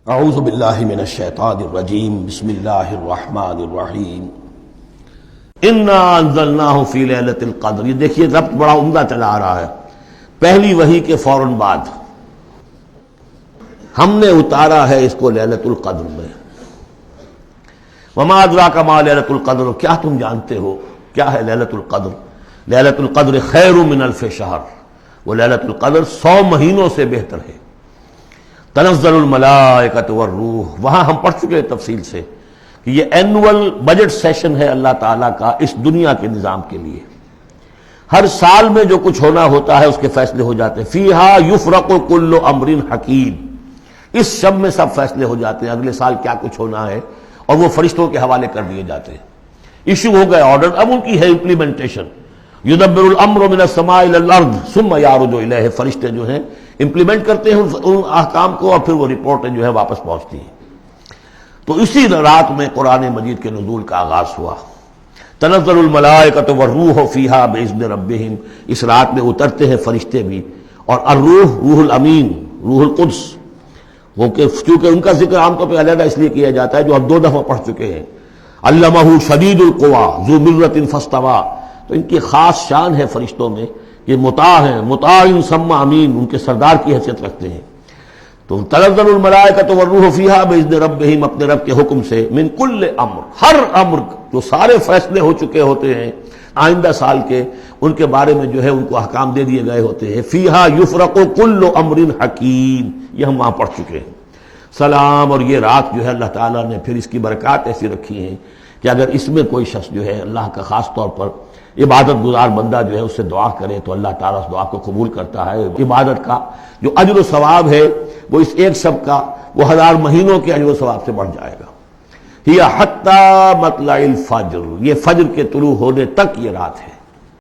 اعوذ باللہ من الشیطان الرجیم بسم اللہ الرحمن الرحیم انا انزلناہ فی لیلۃ القدر۔ یہ دیکھیے ربط بڑا عمدہ چلا آ رہا ہے، پہلی وحی کے فوراً بعد ہم نے اتارا ہے اس کو لیلۃ القدر میں۔ وما ادراک ما لیلۃ القدر، کیا تم جانتے ہو کیا ہے لیلۃ القدر؟ لیلۃ القدر خیر من الف شہر، وہ لیلۃ القدر 100 مہینوں سے بہتر ہے۔ تنزل الملائکۃ والروح، وہاں ہم پڑھ چکے ہیں تفصیل سے کہ یہ اینول بجٹ سیشن ہے اللہ تعالیٰ کا اس دنیا کے نظام کے لیے۔ ہر سال میں جو کچھ ہونا ہوتا ہے اس کے فیصلے ہو جاتے ہیں۔ فیہا یفرق کل امر حکیم، اس شب میں سب فیصلے ہو جاتے ہیں، اگلے سال کیا کچھ ہونا ہے، اور وہ فرشتوں کے حوالے کر دیے جاتے ہیں۔ ایشو ہو گئے آرڈر، اب ان کی ہے امپلیمنٹیشن۔ یدبر الامر من السماء الى الارض ثم یعرج الیہ، فرشتے جو ہیں امپلیمنٹ کرتے ہیں ان احکام کو، اور پھر وہ رپورٹیں جو ہے واپس پہنچتی ہیں۔ تو اسی رات میں قرآن مجید کے نزول کا آغاز ہوا۔ تنزل الملائکۃ والروح فیہا باذن ربہم، اس رات میں اترتے ہیں فرشتے بھی، اور الروح روح الامین، روح القدس، وہ کہ چونکہ ان کا ذکر عام طور پہ علیحدہ اس لیے کیا جاتا ہے جو ہم 2 دفعہ پڑھ چکے ہیں۔ علمہ شدید القویٰ ذو مرۃ فاستویٰ، تو ان کی خاص شان ہے فرشتوں میں کہ مطاع ہیں، مطاع ثم امین، ان کے سردار کی حیثیت رکھتے ہیں۔ تو تنزل الملائکۃ والروح فیہا باذن ربہم، اپنے رب کے حکم سے، من کل امر، ہر امر، جو سارے فیصلے ہو چکے ہوتے ہیں آئندہ سال کے، ان کے بارے میں جو ہے ان کو احکام دے دیے گئے ہوتے ہیں۔ فیہا یفرق کل امر حکیم، یہ ہم وہاں پڑھ چکے ہیں۔ سلام، اور یہ رات جو ہے اللہ تعالیٰ نے پھر اس کی برکات ایسی رکھی ہیں کہ اگر اس میں کوئی شخص جو ہے اللہ کا خاص طور پر عبادت گزار بندہ جو ہے اس سے دعا کرے تو اللہ تعالیٰ اس دعا کو قبول کرتا ہے۔ عبادت کا جو اجر و ثواب ہے وہ اس ایک شب کا وہ 1000 مہینوں کے اجر و ثواب سے بڑھ جائے گا۔ ہی حتی مطلع الفجر، یہ فجر کے طلوع ہونے تک یہ رات ہے۔